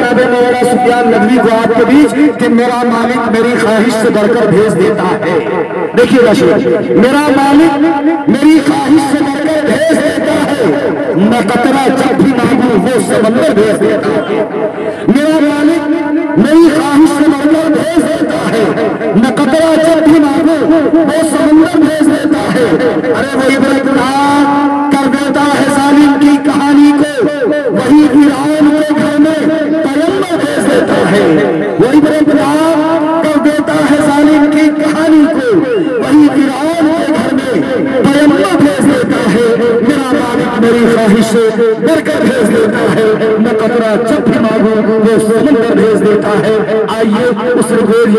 जनाब मौलाना सुफियान नदवी को आपके बीच कि मेरा मालिक मेरी ख्वाहिश से बढ़कर भेज देता है। देखिएगा शेर, मेरा मालिक मेरी ख्वाहिश से बढ़कर भेज देता है, मैं कतरा जब भी मांगू वो समंदर भेज देता है। मेरा मालिक मेरी ख्वाहिश से बढ़कर भेज देता है, मैं कतरा जब भी मांगू वो समंदर भेज देता है। अरे वो इब्राहिम कर देता है जालिम की कहानी को, वही फिरौन के घर में पैगंबर भेज देता है। वो इब्राहिम कर देता है जालिम की कहानी को, वही फिरौन के घर में पैगंबर भेज देता है। मेरा मालिक मेरी ख्वाहिश से बढ़कर भेज देता है, मैं कतरा जब भी मांगू वो समंदर भेज देता है। आइए उस ऋग्वेद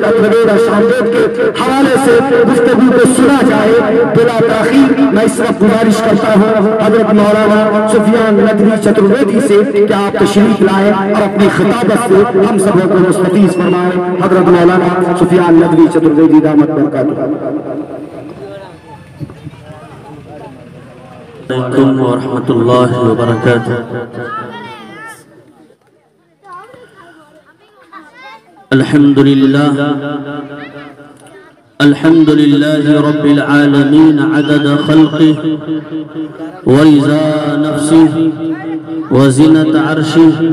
अथर्ववेद सामवेद के हवाले से गुफ्तगू को सुना जाए बिला ताखीर। मैं इस वक्त गुजारिश करता हूँ हजरत मौलाना सुफियान नदवी चतुर्वेदी से कि आप तशरीफ लाएं और अपनी खिताबत से हम सबों को मुस्तफीज फरमाएं। हजरत मौलाना सुफियान नदवी चतुर्वेदी दामत बरकातुहू। अस्सलामुअलैकुम व रहमतुल्लाहि व बरकातुहू। अल्हम्दुलिल्लाह अल्हम्दुलिल्लाहि रब्बिल आलमीन अदद खल्क़िहि व रिज़ा नफ्सिहि व ज़ीनत अर्शिहि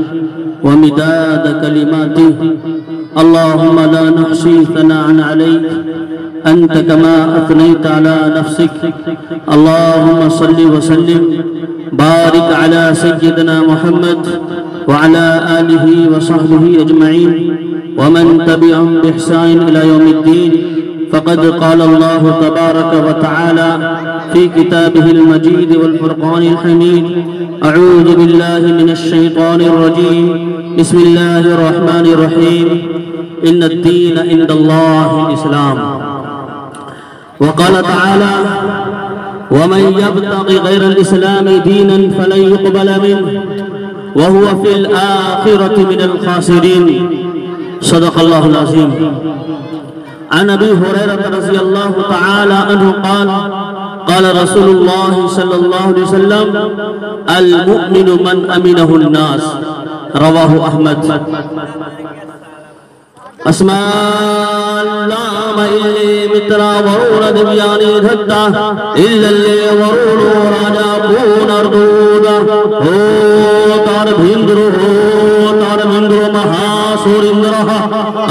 व मिदाद कलिमातिहि। अल्लाहुम्मा ला नहसी सनाअन अलैक अंत कमा अथनैत अला नफ्सिक। अल्लाहुम्मा सल्लि व सल्लिम बारिक अला सय्यिदना मुहम्मद व अला आलिहि व सहबिहि अजमईन व मन तबिअहुम बिइहसान इला यौमिद्दीन। फ़क़द क़ाल अल्लाहु तबारक व तआला फ़ी किताबिहिल मजीद वल फ़ुरक़ानिल हमीद। अऊज़ु बिल्लाहि मिनश शैतानिर रजीम। बिस्मिल्लाहिर रहमानिर रहीम। इन्नद-दीन इंदल्लाहिल इस्लाम। व क़ाल तआला वमन यब्तग़ि गैरल इस्लामी दीनन फ़लन युक़बल मिन्हु व हुवा फ़िल आख़िरति मिनल ख़ासिरीन। सदक़ल्लाहुल अज़ीम। अन अबी हुरैरह रज़ियल्लाहु तआला अन्हु क़ाल क़ाल रसूलुल्लाह सल्लल्लाहु अलैहि वसल्लम अल मुमिनु मन अमिनहुन नास। रवाहु अहमद। अस्माल्लाम इल्ली मित्रा वरुद बियानी धत्ता इल्लल्ले वरुदो राजा पूनर्दूदा हो तार भिंद्रो महासूरिंद्रः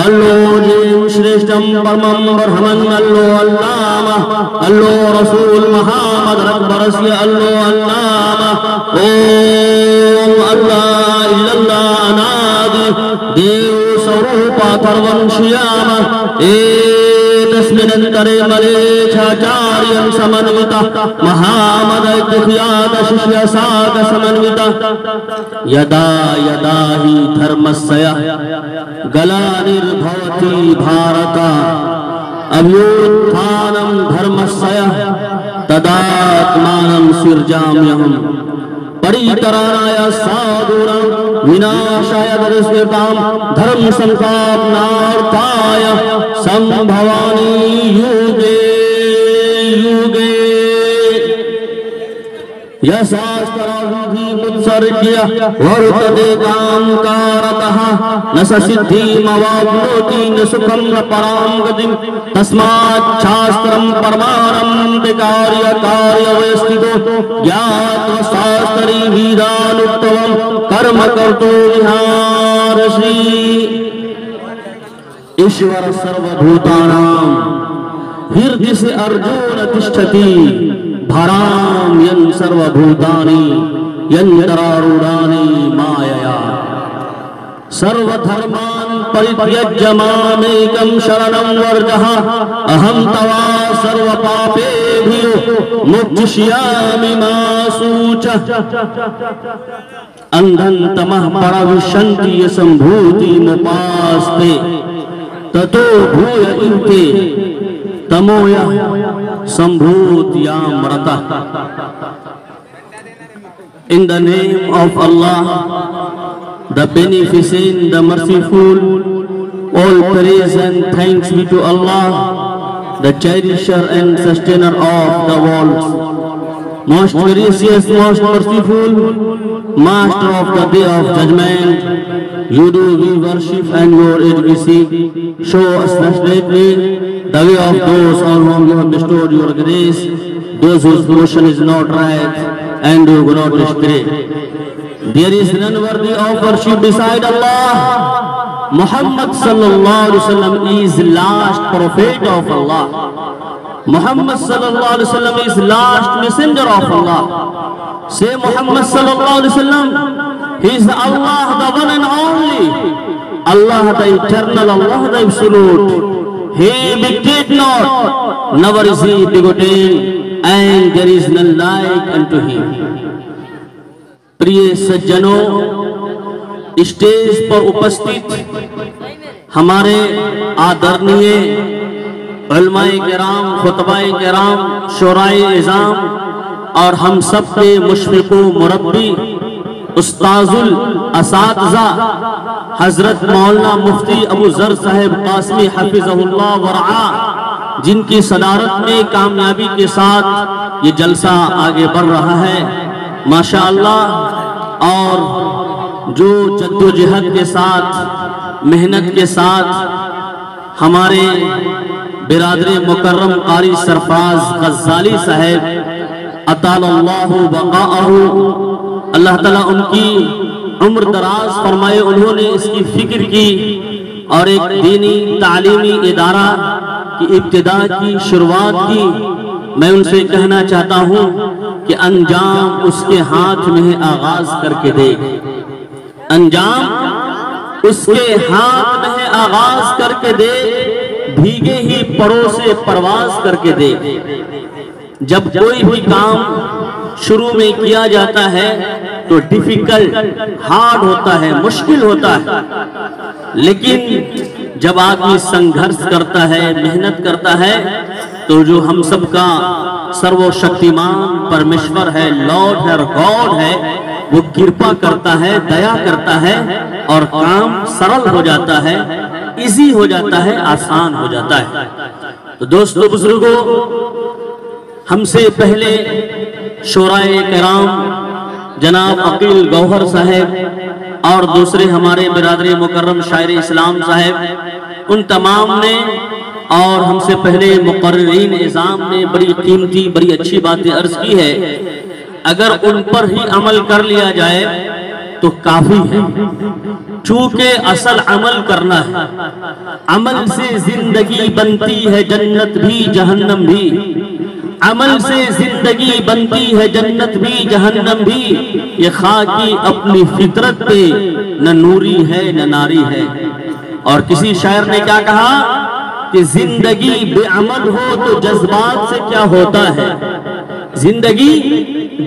अल्लो जीव श्रेष्ठम परमं ब्रह्मन् अल्लो अल्लामा अल्लो रसूल मुहम्मद रब्बरस्य अल्लो अल्लामा ओम अल्लाह इल्लल्लाह अनादि देव स्वरूपा सर्वंशियामा तस्मिनन्तरे मलेच्छाचार्यं समन्विता महामदख्यात शिष्य साक समन्विता। यदा यदा हि धर्मस्य गलानिर्भवति भारत अभ्युत्थानं धर्मस्य तदात्मानं सृजाम्यहम्। परितराणाय साधूनां विनाशाय दरिद्रतां धर्म संस्थापनार्थाय संभवामि युगे युगे। यह शास्त्राभिधि मुत्सर्ज्य वर्तते कामकारतः न स सिद्धिमवाप्नोति न सुखं न परां गतिं। तस्मात् शास्त्रं परमानं विकार्य कार्यवस्थितो ज्ञात्वा शास्त्रीभिधानुक्तं कर्म कर्तुं विहारसि। ईश्वर सर्वभूतानां हृदय से अर्जुन तिष्ठति भराम यन सर्वभूतानि यन्तरारूढानि मायया। सर्वधर्मान् परित्यज्य मामेकं शरणं व्रजः अहं तवा सर्वपापेभ्यो मोक्षयिष्यामि मा शुचः। अंधं तमः प्रविशन्ति ये सम्भूतिमुपास्ते ततो भूय इन्ते तमोया सम्भूत्यामृतः। In the name of Allah, the Beneficent, the Merciful, all praise and thanks be to Allah, the Cherisher and Sustainer of the world. most gracious, most merciful, Master of the Day of Judgment, you do we worship and your aid we seek. Show us lately the way of those on whom you have bestowed your grace, those whose motion is not right and who do not astray. There is none worthy of worship beside Allah. Muhammad sallallahu alaihi wasallam is last prophet of Allah. Muhammad sallallahu alaihi wasallam is last messenger of Allah. Say Muhammad sallallahu alaihi wasallam, he is Allah, the one and only, Allah the eternal, Allah the absolute. He begat not, never is he begotten, and there is none like unto him. प्रिय सज्जनों, stage पर उपस्थित हमारे आदरणीय उलमाए किराम, खुतबाए किराम, शोराए इज़ाम और हम सब के मुशफ़िक़ो मुरब्बी उस्ताजुल असातिज़ा हज़रत मौलाना मुफ्ती अबू ज़र साहिब क़ासिमी हफ़िज़हुल्लाह वरआ, जिनकी सदारत में कामयाबी के साथ ये जलसा आगे बढ़ रहा है माशाअल्लाह। और जो जद्दोजहद के साथ, मेहनत के साथ हमारे बिरादरे मुकर्रम कारी सरफराज गज़ाली साहब अतालल्लाहु बक़ाअहु, अल्लाह ताला उनकी उम्र दराज फरमाए, उन्होंने इसकी फिक्र की और एक दीनी तालीमी इदारा की इब्तिदा की, शुरुआत की। मैं उनसे कहना चाहता हूँ कि अंजाम उसके हाथ में है, आगाज करके दे। अंजाम उसके हाथ में है, आगाज करके दे। भीगे ही परों से परवाज करके दे। जब कोई भी काम शुरू में किया जाता है तो डिफिकल्ट, हार्ड होता है, मुश्किल होता है, लेकिन जब आदमी संघर्ष करता है, मेहनत करता है, तो जो हम सबका सर्वशक्तिमान परमेश्वर है, लॉर्ड है, गॉड है, वो कृपा करता है, दया करता है और काम सरल हो जाता है, इजी हो जाता है, आसान हो जाता है। तो दोस्तों बुजुर्गों, हमसे पहले शोराए किराम जनाब अकील गौहर साहब और दूसरे हमारे बिरादरी मुकर्रम शायर इस्लाम साहब, उन तमाम ने और हमसे पहले मुकर्रीन इज़ाम ने बड़ी कीमती, बड़ी अच्छी बातें अर्ज की है। अगर उन पर ही अमल कर लिया जाए तो काफी है, चूंकि असल अमल करना है। अमल से जिंदगी बनती है, जन्नत भी जहन्नम भी। अमल से जिंदगी बनती है, जन्नत भी जहन्नम भी। ये खाकी अपनी फितरत पे न नूरी है न नारी है। और किसी शायर ने क्या कहा कि जिंदगी बेअमल हो तो जज्बात से क्या होता है। जिंदगी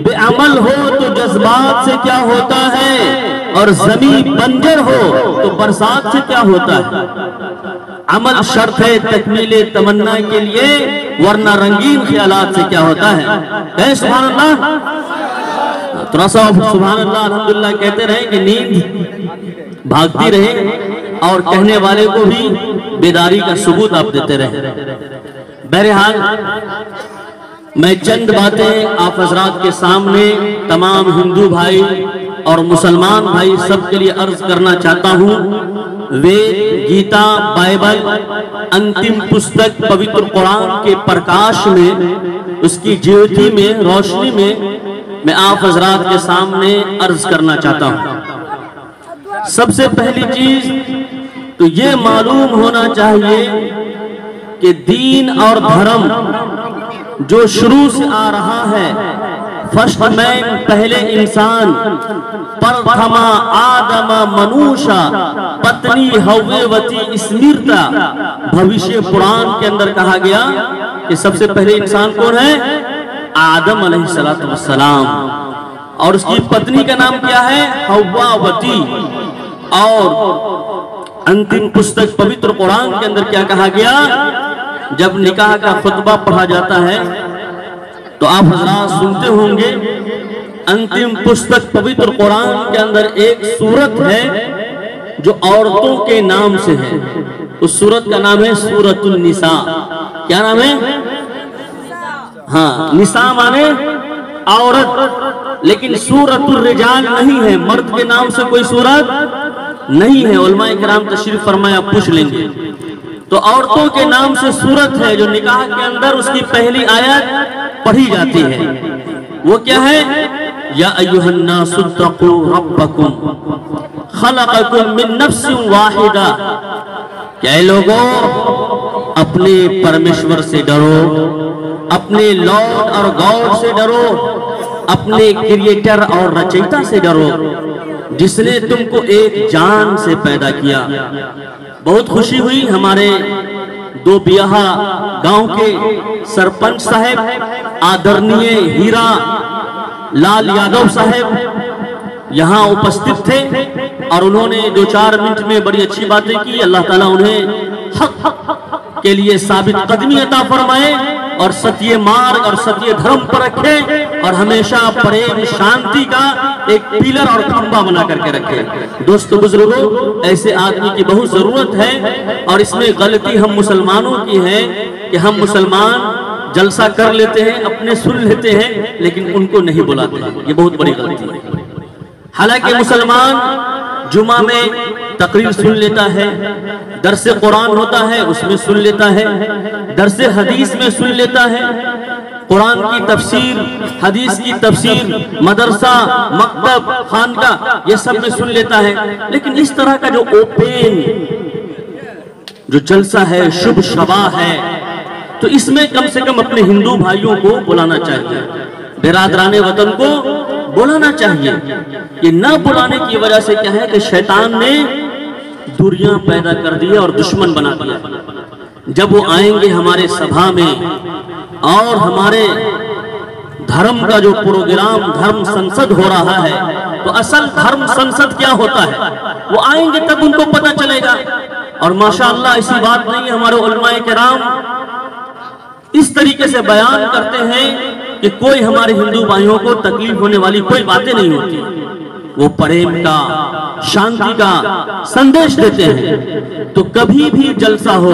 बेअमल हो तो जज्बात से क्या होता है, और जमीन बंजर हो तो बरसात से क्या होता है। अमल शर्त है तकमीले तमन्ना के लिए, वरना रंगीन ख्यालात से क्या होता है। सुभान अल्लाह, थोड़ा सा सुभान अल्लाह अल्हम्दुलिल्लाह कहते रहे कि नींद भागती रहे और कहने वाले को भी बेदारी का सबूत आप देते रहे। बहरहाल मैं चंद बातें आप हजरात के सामने तमाम हिंदू भाई और मुसलमान भाई सबके लिए अर्ज करना चाहता हूँ। वेद, गीता, बाइबल, अंतिम पुस्तक पवित्र कुरान के प्रकाश में, उसकी ज्योति में, रोशनी में मैं आप हजरात के सामने अर्ज करना चाहता हूँ। सबसे पहली चीज तो ये मालूम होना चाहिए कि दीन और धर्म जो शुरू से आ रहा है, फर्स्ट मैन पहले इंसान, प्रथमा आदम मनुष्य, पत्नी हव्वेवती स्मृता। भविष्य पुराण के अंदर कहा गया कि सबसे पहले इंसान कौन है, आदम अलैहिस्सलातु वस्सलाम, और उसकी पत्नी का नाम क्या है, हव्वावती। और अंतिम पुस्तक पवित्र कुरान के अंदर क्या कहा गया, जब निकाह का खुतबा पढ़ा जाता है तो आप हज़रात सुनते होंगे, अंतिम पुस्तक पवित्र कुरान के अंदर एक सूरत है जो औरतों के नाम से है। उस सूरत का नाम है सूरतुन निसा। क्या नाम है? हाँ, निसा माने औरत, लेकिन सूरतुर रिजाल नहीं है, मर्द के नाम से कोई सूरत नहीं है। उलमाए किराम तशरीफ फरमाए, आप पूछ लेंगे। तो औरतों के नाम से सूरत है जो निकाह के अंदर उसकी पहली आयत पढ़ी जाती है। वो क्या है? या अय्युहन्नासु तक़ू रब्बकुम खलक़कुम मिन नफ्सिन वाहिदा। क्या लोगों, अपने परमेश्वर से डरो, अपने लॉर्ड और गॉड से डरो, अपने क्रिएटर और रचयिता से डरो, जिसने तुमको एक जान से पैदा किया। बहुत खुशी हुई, हमारे दो बियाहा गांव के सरपंच साहब आदरणीय हीरा लाल यादव साहब यहाँ उपस्थित थे और उन्होंने 2-4 मिनट में बड़ी अच्छी बातें की। अल्लाह ताला उन्हें हक के लिए साबित कदमी अता फरमाए और सत्य मार्ग और सत्य धर्म पर रखे और हमेशा प्रेम शांति का एक पिलर और खंबा बना करके रखे। दोस्तों बुजुर्गों, ऐसे आदमी की बहुत जरूरत है और इसमें गलती हम मुसलमानों की है कि हम मुसलमान जलसा कर लेते हैं, अपने सुन लेते हैं, लेकिन उनको नहीं बुलाते। ये बहुत बड़ी गलती है। हालांकि मुसलमान जुमा में तकरीर सुन लेता है, दरसे कुरान होता है उसमें सुन लेता है, दरसे हदीस में सुन लेता है, कुरान की तफसीर, हदीस की तफसीर, मदरसा, मकतब, खानका, ये सब में सुन लेता है। लेकिन इस तरह का जो ओपन जो जलसा है, शुभ सभा है, तो इसमें कम से कम अपने हिंदू भाइयों को बुलाना चाहिए, बिरादराने वतन को बुलाना चाहिए। ये न बुलाने की वजह से क्या है कि शैतान ने दूरियां पैदा कर दी और दुश्मन बना दिया। जब वो आएंगे हमारे सभा में और हमारे धर्म का जो प्रोग्राम धर्म संसद हो रहा है, तो असल धर्म संसद क्या होता है वो आएंगे तब उनको पता चलेगा। और माशाअल्लाह ऐसी बात नहीं है, हमारे उलमाए किराम इस तरीके से बयान करते हैं कि कोई हमारे हिंदू भाइयों को तकलीफ होने वाली कोई बातें नहीं होती। वो प्रेम का, शांति का संदेश देते हैं। तो कभी भी जलसा हो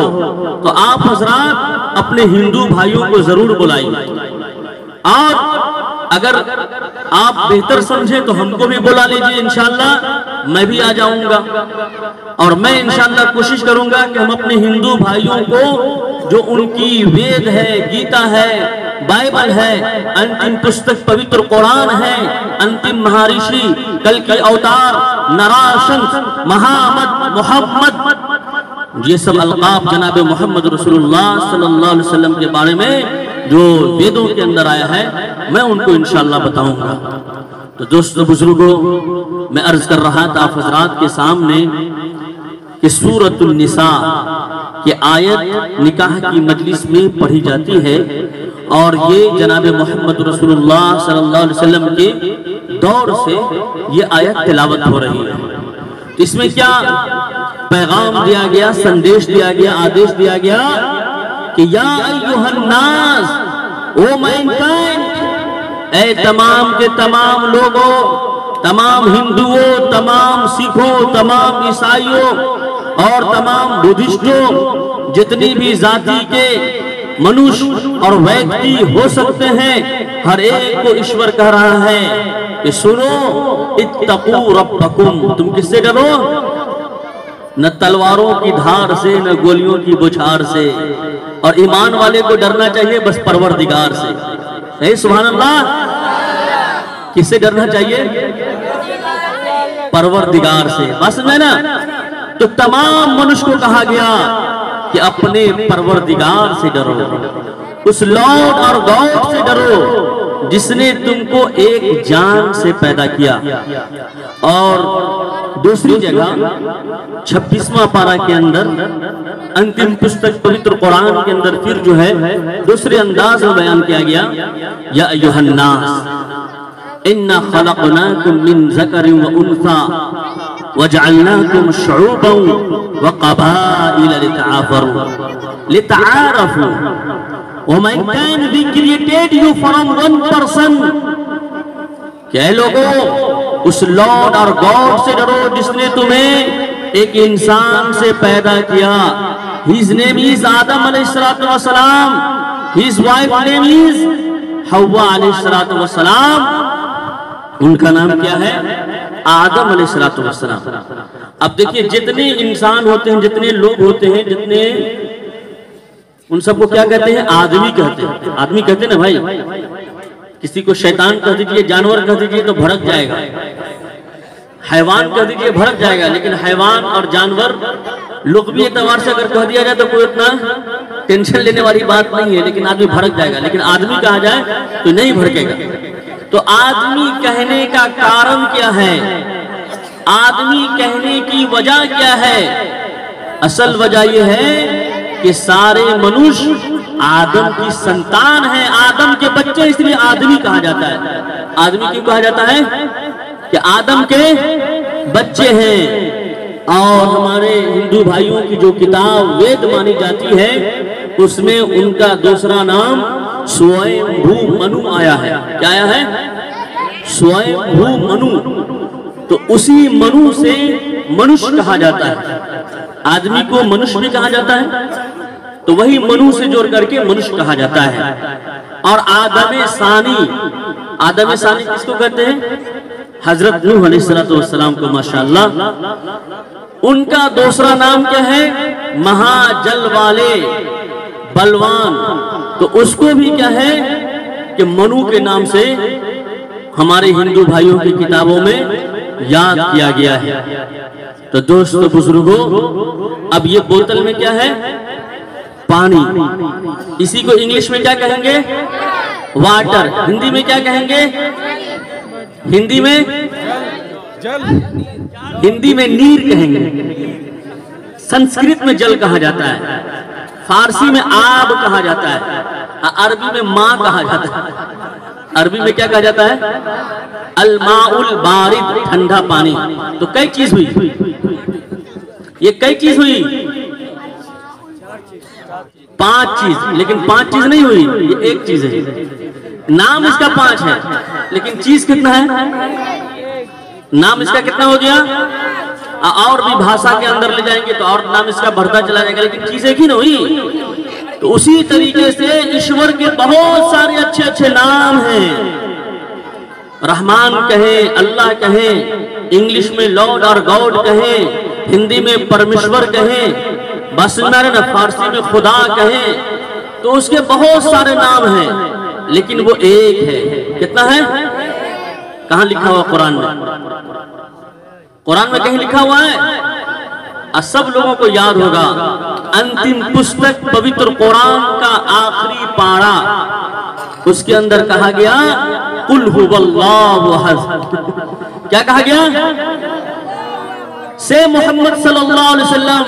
तो आप हजरात अपने हिंदू भाइयों को जरूर बुलाइए। और अगर आप बेहतर समझे तो हमको भी बुला लीजिए, इंशाल्लाह मैं भी आ जाऊंगा। और मैं इंशाल्लाह कोशिश करूंगा कि हम अपने हिंदू भाइयों को जो उनकी वेद है, गीता है, बाइबल है, अंतिम पुस्तक पवित्र कुरान है, अंतिम महर्षि कल के अवतार नराशन महामद मोहम्मद, ये सब अलकाब जनाब मोहम्मद रसूलुल्लाह सल्लल्लाहु अलैहि वसल्लम के बारे में जो वेदों के अंदर आया है, मैं उनको इंशाल्लाह बताऊंगा। तो दोस्तों बुजुर्गों, मैं अर्ज कर रहा था आप हजरात के सामने कि सूरतुल निसा की आयत निकाह की मजलिस में पढ़ी जाती है और ये जनाब मोहम्मद रसूलुल्लाह सल्लल्लाहु अलैहि वसल्लम के दौर से ये आयत तिलावत हो रही है। इसमें क्या पैगाम दिया गया, संदेश दिया गया, आदेश दिया गया कि या अय्युहन्नास, ओ मैनकाइंड, ऐ तमाम के तमाम लोगों, तमाम हिंदुओं, तमाम सिखों, तमाम ईसाइयों और तमाम बुद्धिस्टों, जितनी भी जाति के मनुष्य और व्यक्ति हो सकते हैं, हर एक को ईश्वर कह रहा है कि सुनो, इत्तकू रब्बकुम, तुम किससे डरो? न तलवारों की धार से, न गोलियों की बुछार से। और ईमान वाले को डरना चाहिए बस परवरदिगार से। सुभान अल्लाह। किससे डरना चाहिए? परवरदिगार से। बस में ना, तो तमाम मनुष्य को कहा गया कि अपने परवरदिगार से डरो, उस लॉर्ड और गॉड से डरो जिसने तुमको एक जान से पैदा किया। और दूसरी जगह 26वां पारा के अंदर अंतिम पुस्तक पवित्र कुरान के अंदर फिर जो है दूसरे अंदाज में बयान किया गया, या अय्युहन्नास इन्ना खलक़नाकुम मिन ज़करिन व उन्सा वजअलनाकुम शुऊबन व क़बाइल लितआरफू O mankind we created you from one person. क्या लोगों, उस लॉर्ड और गॉड से डरो जिसने तुम्हें एक इंसान से पैदा किया। His name is आदम अलैहिस्सलाम, his wife name is हव्वा अलैहिस्सलातु वस्सलाम, उनका नाम क्या है? आदम अलैहिस्सलातु वस्सलाम। अब देखिए जितने इंसान होते हैं, जितने लोग होते हैं, जितने, उन सबको क्या कहते हैं? आदमी कहते हैं। आदमी कहते हैं ना भाई। किसी को शैतान कह दीजिए, जानवर कह दीजिए तो भड़क जाएगा, हैवान कह दीजिए भड़क जाएगा। लेकिन हैवान और जानवर लोग भी एतबार से अगर कह दिया जाए तो कोई इतना टेंशन लेने वाली बात नहीं है, लेकिन आदमी भड़क जाएगा। लेकिन आदमी कहा जाए तो नहीं भड़केगा। तो आदमी कहने का कारण क्या है? आदमी कहने की वजह क्या है? असल वजह यह है कि सारे मनुष्य आदम की संतान है, आदम के बच्चे, इसलिए आदमी कहा जाता है। आदमी क्यों कहा जाता है? कि आदम के बच्चे हैं। और हमारे हिंदू भाइयों की जो किताब वेद मानी जाती है, उसमें उनका दूसरा नाम स्वयंभू मनु आया है। क्या आया है? स्वयंभू मनु। तो उसी मनु से मनुष्य कहा जाता है। आदमी को मनुष्य भी कहा जाता है, तो वही मनु से जोड़ करके मनुष्य कहा जाता है। और आदम सानी, आदम सानी किसको कहते हैं? हजरत नूह अलैहिस्सलातु वस्सलाम को, माशाअल्लाह। उनका दूसरा नाम क्या है? महाजल वाले, बलवान। तो उसको भी क्या है कि मनु के नाम से हमारे हिंदू भाइयों की किताबों में याद किया गया है। तो दोस्तों बुजुर्गों, अब ये बोतल में क्या है? पानी। इसी को इंग्लिश में क्या कहेंगे? वाटर। हिंदी में क्या कहेंगे? हिंदी में जल, हिंदी में नीर कहेंगे। संस्कृत में जल कहा जाता है, फारसी में आब कहा जाता है, अरबी में माँ कहा जाता है। अरबी में क्या कहा जाता है? अलमाउल बारिद, ठंडा पानी। तो कई चीज हुई, ये कई चीज हुई, 5 चीज। लेकिन 5 चीज नहीं हुई, ये एक चीज है। नाम इसका 5 है, लेकिन चीज कितना है? नाम इसका कितना हो गया? और भी भाषा के अंदर ले जाएंगे तो और नाम इसका बढ़ता चला जाएगा, लेकिन चीज एक ही ना हुई। तो उसी तरीके से ईश्वर के बहुत सारे अच्छे अच्छे नाम हैं। रहमान कहें, अल्लाह कहें, इंग्लिश में लॉर्ड और गॉड कहें, हिंदी में परमेश्वर कहें, बस ना फारसी में खुदा कहें। तो उसके बहुत सारे नाम हैं, लेकिन वो एक है। कितना है? कहाँ लिखा हुआ? कुरान में। कुरान में कहीं लिखा हुआ है? सब लोगों को याद होगा, अंतिम पुस्तक पवित्र कुरान का आखिरी पारा, उसके अंदर कहा गया कुल हुवल्लाहु अहद। क्या कहा गया? से मोहम्मद सल्लल्लाहु अलैहि वसल्लम,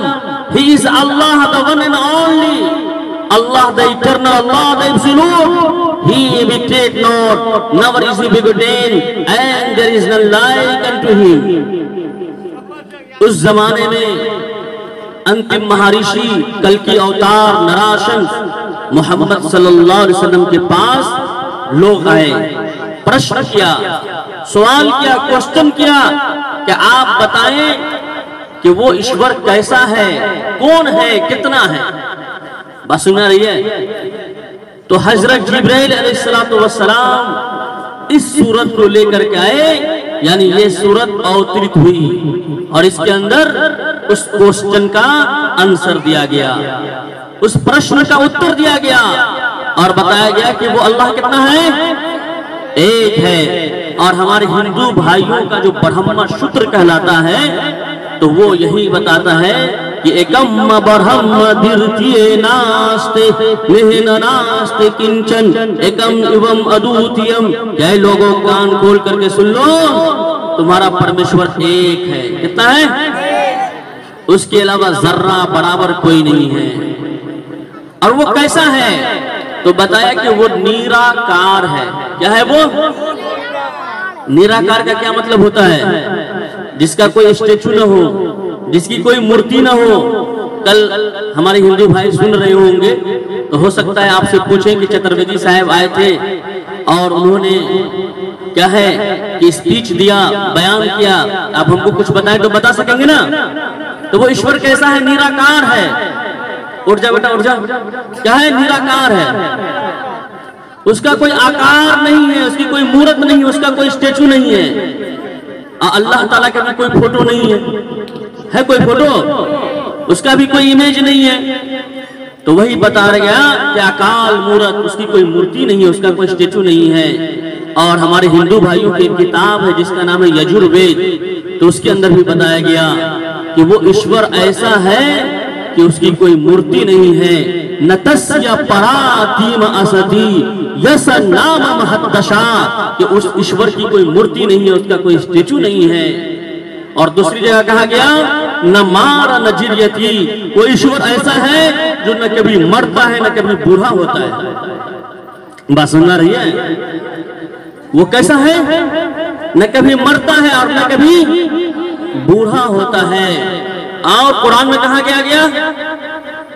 he is Allah the one and only, Allah the eternal, Allah the absolute, He imitate not, never is He begotten, and there is none like unto Him। उस जमाने में अंतिम महर्षि कल्कि अवतार नराशंस मोहम्मद सल्लल्लाहु अलैहि वसल्लम के पास लोग आए, प्रश्न किया, सवाल किया, क्वेश्चन किया कि आप बताएं कि वो ईश्वर कैसा है, कौन है, कितना है। बात सुना रही है? तो हजरत जिब्राइल अलैहिस्सलातु वस्सलाम इस सूरत को लेकर के आए, यानी ये सूरत अवतरित हुई और इसके अंदर उस क्वेश्चन का आंसर दिया गया, उस प्रश्न का उत्तर दिया गया और बताया गया कि वो अल्लाह कितना है? एक है। और हमारे हिंदू भाइयों का जो ब्रह्म सूत्र कहलाता है, तो वो यही बताता है कि एकम ब्रह्म द्वितीये नास्ते नेह नास्ते किंचन एकम एवं अद्वितीयम। जय लोगों, कान खोल करके सुन लो, तुम्हारा परमेश्वर एक है। कितना है? उसके अलावा जर्रा बराबर कोई नहीं है। और वो कैसा है? तो बताया कि वो निराकार है। क्या है वो? निराकार का क्या मतलब होता है? जिसका कोई स्टेचू न हो, जिसकी कोई मूर्ति न हो। कल हमारे हिंदू भाई सुन रहे होंगे, तो हो सकता है आपसे पूछें कि चतुर्वेदी साहब आए थे और उन्होंने क्या है कि स्पीच दिया, बयान किया, आप हमको कुछ बताएं तो बता सकेंगे ना? तो वो ईश्वर कैसा है? निराकार है। उठ जा बेटा, उठ जा। क्या है? निराकार है। उसका कोई आकार नहीं है, उसकी कोई मूर्त नहीं है, उसका कोई स्टेचू नहीं है। अल्लाह ताला का भी कोई फोटो नहीं है कोई फोटो? उसका भी कोई इमेज नहीं है। तो वही बता गया कि अकाल मूर्त, उसकी कोई मूर्ति नहीं है, उसका कोई स्टेचू नहीं है। और हमारे हिंदू भाइयों की एक किताब है जिसका नाम है यजुर्वेद, तो उसके अंदर भी बताया गया कि वो ईश्वर ऐसा है कि उसकी कोई मूर्ति नहीं है। नतस्य परातीम असती यस नाम महत्तशा, कि उस ईश्वर की कोई मूर्ति नहीं है, उसका कोई स्टेचू नहीं है। और दूसरी जगह कहा गया न मार न जिर्यती, वो ईश्वर ऐसा है जो न कभी मरता है न कभी बूढ़ा होता है। बात सुन रही है? वो कैसा है? न कभी मरता है और न कभी बूढ़ा होता है। और कुरान में कहा गया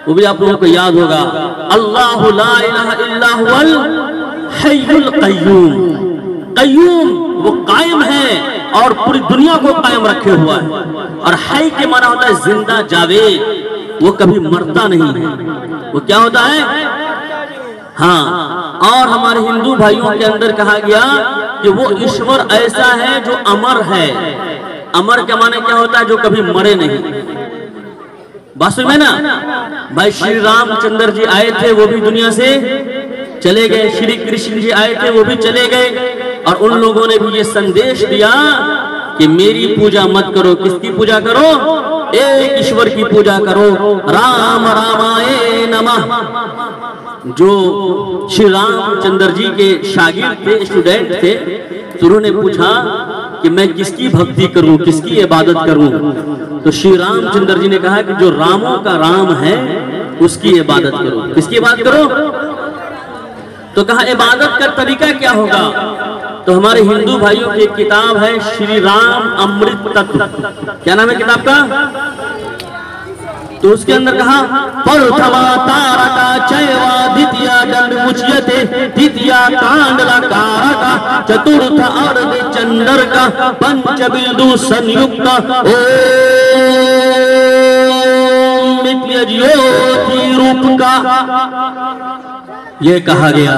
वो भी आप लोगों को याद होगा, अल्लाहु ला इलाहा इल्ला हुवल हय्युल क़य्यूम। क़य्यूम वो कायम है और पूरी दुनिया को कायम रखे हुआ है। और हय के माना होता है जिंदा जावेद, वो कभी मरता नहीं है। वो क्या होता है? हाँ। और हमारे हिंदू भाइयों के अंदर कहा गया कि वो ईश्वर ऐसा है जो अमर है। अमर के माने क्या होता है? जो कभी मरे नहीं। बस में ना भाई, श्री रामचंद्र जी आए थे, वो भी दुनिया से चले गए। श्री कृष्ण जी आए थे, वो भी चले गए। और उन लोगों ने भी ये संदेश दिया कि मेरी पूजा मत करो। किसकी पूजा करो? एक ईश्वर की पूजा करो। राम रामाय नमः। जो श्री रामचंद्र जी के शागिर्द थे, स्टूडेंट थे, तो उन्होंने पूछा कि मैं किसकी भक्ति करूं, किसकी इबादत करूं? तो श्री रामचंद्र जी ने कहा कि जो रामों का राम है उसकी इबादत करो। किसकी इबादत करो? तो कहा इबादत का तरीका क्या होगा? तो हमारे हिंदू भाइयों की एक किताब है श्री राम अमृत तत्व। क्या नाम है किताब का? तो उसके अंदर कहा प्रथमा तारका चैवा द्वितीया दंड मुच्यते तृतीया कांडला कारका चतुर्थ अर्ध चंद्रका पंच बिंदु संयुक्त ओम नित्य ज्योति रूप का। ये कहा गया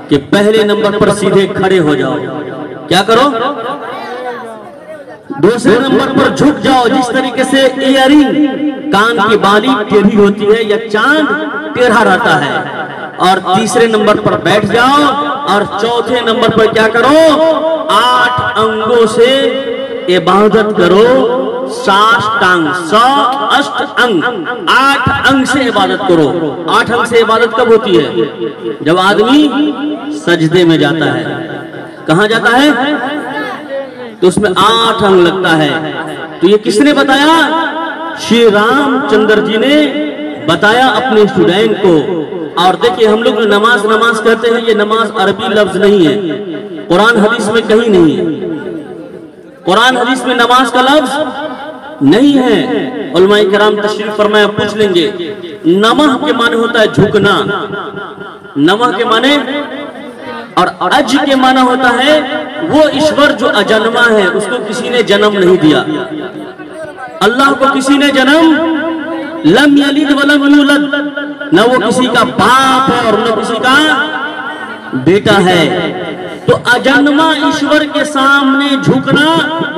कि पहले नंबर पर सीधे खड़े हो जाओ। क्या करो? दूसरे नंबर पर झुक जाओ। जिस तरीके से इयरिंग, कान की बाली टेढ़ी होती है या चांद टेढ़ा रहता है। और तीसरे नंबर पर बैठ जाओ। और चौथे नंबर पर क्या करो? 8 अंगों से इबादत करो। साष्टांग, अष्ट अंग, 8 अंग से इबादत करो। 8 अंग से इबादत कब होती है? जब आदमी सजदे में जाता है। कहां जाता है? तो उसमें 8 अंग लगता है। तो ये किसने बताया? श्री रामचंद्र जी ने बताया अपने स्टूडेंट को। और देखिए, हम लोग नमाज कहते हैं, ये नमाज अरबी लफ्ज नहीं है, कुरान हदीस में कहीं नहीं है। कुरान हदीस में नमाज का लफ्ज नहीं है। उलमाए किराम तशरीफ फरमाया, पूछ लेंगे। नमः के माने होता है झुकना, नमः के माने, और अज के माना होता है वो ईश्वर जो अजन्मा है, उसको किसी ने जन्म नहीं दिया। अल्लाह को किसी ने जन्म, लम यलिद वलम यूलद, न वो किसी का बाप है और न किसी का बेटा है। तो अजन्मा ईश्वर के सामने झुकना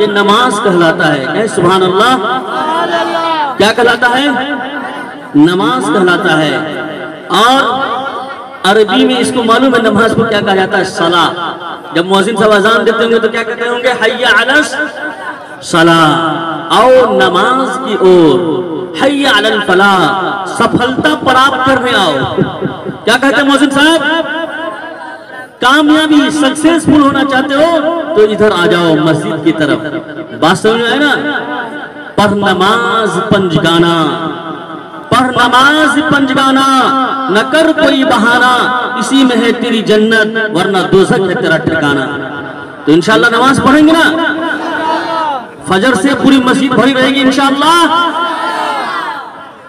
ये नमाज कहलाता है। सुभान अल्लाह। क्या कहलाता है? नमाज कहलाता है। और अरबी में इसको मालूम है नमाज को क्या कहा जाता है? सला। जब मुअज्जिन साहब अजान देते होंगे तो क्या कहते होंगे? हय्या अलस सला, आओ नमाज की ओर। हय्या अलल फलाह, सफलता प्राप्त करने आओ। क्या कहते हैं मुअज्जिन साहब? कामयाबी, सक्सेसफुल होना चाहते हो तो इधर आ जाओ मस्जिद की तरफ। बात समझ में है ना? पढ़ नमाज पंजगाना, पढ़ नमाज पंजगाना, न कर कोई बहाना, इसी में है तेरी जन्नत वरना दोज़ख है तेरा ठिकाना। तो इंशाअल्लाह नमाज पढ़ेंगे ना, फजर से पूरी मस्जिद भरी रहेगी इंशाअल्लाह,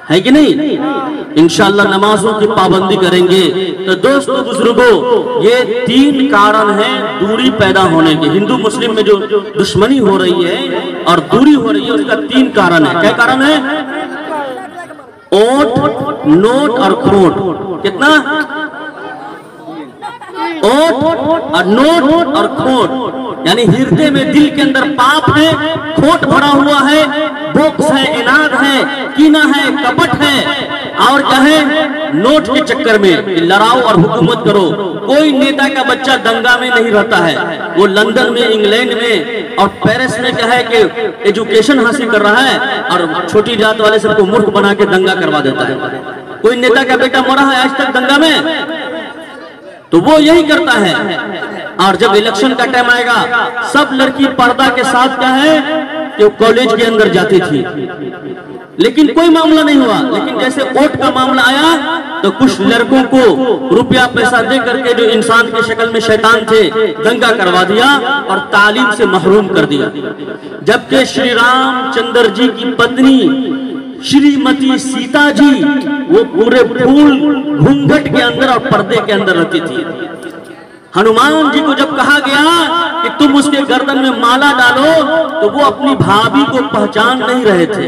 है कि नहीं? इंशाअल्लाह नमाजों की पाबंदी करेंगे। तो दोस्तों बुजुर्गों, ये 3 कारण हैं दूरी पैदा होने के। हिंदू मुस्लिम में जो दुश्मनी हो रही है और दूरी हो रही है, उसका 3 कारण है। क्या कारण है? ओट, नोट और खोट। कितना? ओट और नोट और खोट, यानी हृदय में दिल के अंदर पाप है, खोट भरा हुआ है, बोक्स है, इनाद है, कीना है, कपट है, और क्या है, नोट के चक्कर में लड़ाओ और हुकूमत करो। कोई नेता का बच्चा दंगा में नहीं रहता है, वो लंदन में, इंग्लैंड में और पेरिस में क्या है कि एजुकेशन हासिल कर रहा है और छोटी जात वाले सबको मूर्ख बना के दंगा करवा देता है। कोई नेता का बेटा मरा है आज तक दंगा में, तो वो यही करता है। और जब इलेक्शन का टाइम आएगा, सब लड़की पर्दा के साथ क्या है कि वो कॉलेज के अंदर जाती थी, लेकिन कोई मामला नहीं हुआ। लेकिन जैसे वोट का मामला आया तो कुछ लड़कों को रुपया पैसा दे करके, जो इंसान की शक्ल में शैतान थे, दंगा करवा दिया और तालीम से महरूम कर दिया। जबकि श्री रामचंद्र जी की पत्नी श्रीमती सीता जी वो पूरे फूल घूंघट के अंदर और पर्दे के अंदर रहती थी। हनुमान जी को जब कहा गया कि तुम उसके गर्दन में माला डालो, तो वो अपनी भाभी को पहचान नहीं रहे थे।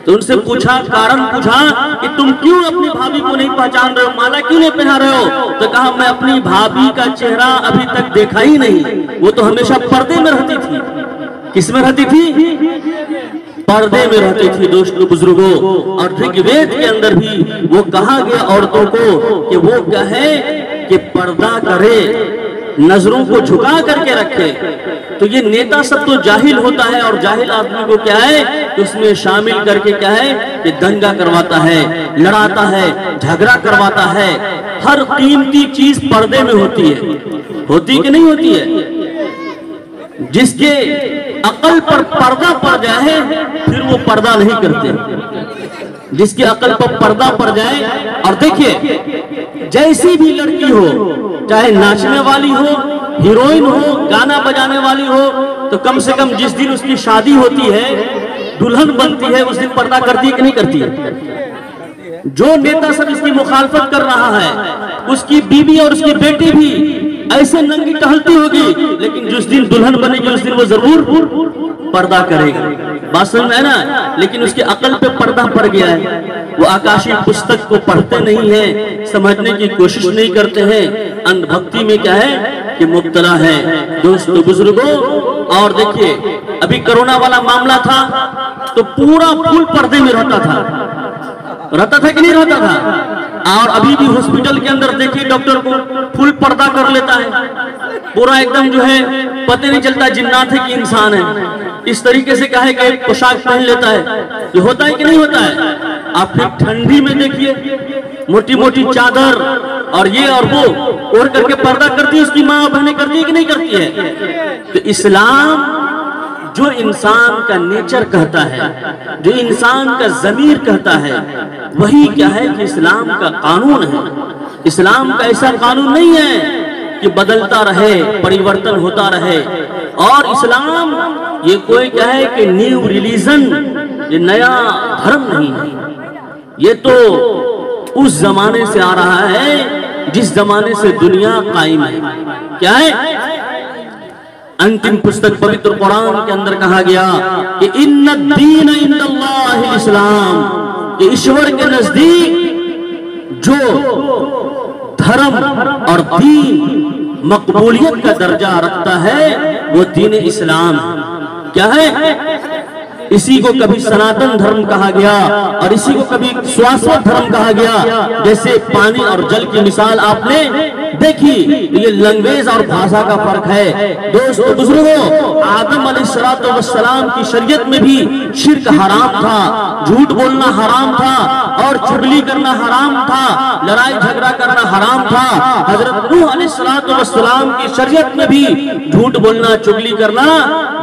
तो उनसे पूछा, कारण पूछा कि तुम क्यों अपनी भाभी को नहीं पहचान रहे हो, माला क्यों नहीं पहना रहे हो? तो कहा, मैं अपनी भाभी का चेहरा अभी तक देखा ही नहीं, वो तो हमेशा पर्दे में रहती थी। किस में रहती थी? पर्दे में रहती थी। दोस्तों बुजुर्गों, और ऋग्वेद के अंदर भी वो कहा गया औरतों को कि वो क्या है कि पर्दा करे, नजरों को झुका करके रखे। तो ये नेता सब तो जाहिल होता है, और जाहिल आदमी को क्या है कि उसमें शामिल करके क्या है कि दंगा करवाता है, लड़ाता है, झगड़ा करवाता है। हर कीमती चीज पर्दे में होती है कि नहीं होती है? जिसके अकल पर पर्दा पड़ जाए फिर वो पर्दा नहीं करते। जिसकी अकल पर पर्दा पड़ जाए, और देखिए जैसी भी लड़की हो, चाहे नाचने वाली हो, हीरोइन हो, गाना बजाने वाली हो, तो कम से कम जिस दिन उसकी शादी होती है, दुल्हन बनती है, उस दिन पर्दा करती है कि नहीं करती है? जो नेता सब इसकी मुखालफत कर रहा है, उसकी बीवी और उसकी बेटी भी ऐसे नंगी टहलती होगी, लेकिन जिस दिन दुल्हन बनेगी उस दिन वो जरूर पर्दा करेगी। बात समझ में है ना? लेकिन उसकी अकल पे पर्दा पड़ गया है। वो आकाशीय पुस्तक को पढ़ते नहीं है, समझने की कोशिश नहीं करते हैं, अंधभक्ति में क्या है कि मुब्तला है। दोस्तों बुजुर्गों, और देखिए अभी कोरोना वाला मामला था तो पूरा फुल पर्दे में रहता था कि नहीं रहता था? और अभी भी हॉस्पिटल के अंदर देखिए डॉक्टर को फुल पर्दा कर लेता है, पूरा एकदम जो है पता नहीं चलता जिन्नात है कि इंसान है। इस तरीके से क्या है कि पोशाक पहन लेता है। ये होता है कि नहीं होता है? आप फिर ठंडी में देखिए मोटी मोटी चादर और ये और वो ओढ़ करके पर्दा करती है, उसकी माँ बहनें करती है कि नहीं करती है? तो इस्लाम जो इंसान का नेचर कहता है, जो इंसान का ज़मीर कहता है, वही क्या है कि इस्लाम का कानून है। इस्लाम का ऐसा कानून नहीं है कि बदलता रहे, परिवर्तन होता रहे। और इस्लाम ये कोई क्या है कि न्यू रिलीजन, ये नया धर्म नहीं है। ये तो उस जमाने से आ रहा है जिस जमाने से दुनिया कायम है। क्या है? अंतिम पुस्तक पवित्र कुरान के अंदर कहा गया कि इन्नद्दीन इंदल्लाहिल इस्लाम, कि ईश्वर के नजदीक जो धर्म और दीन मकबूलियत का दर्जा रखता है वो दीन इस्लाम है। क्या है? इसी को कभी सनातन धर्म कहा गया और इसी को कभी शाश्वत धर्म कहा गया। जैसे पानी और जल की मिसाल आपने देखी, ये लैंग्वेज और भाषा का फर्क है। दोस्तों बुजुर्गों, आदम अलैहिस्सलाम की शरीयत में भी शिर्क हराम था, झूठ बोलना हराम था, और चुगली करना हराम था, लड़ाई झगड़ा करना हराम था। हजरत नूह अलैहिस्सलाम की शरीयत में भी झूठ बोलना, चुगली करना,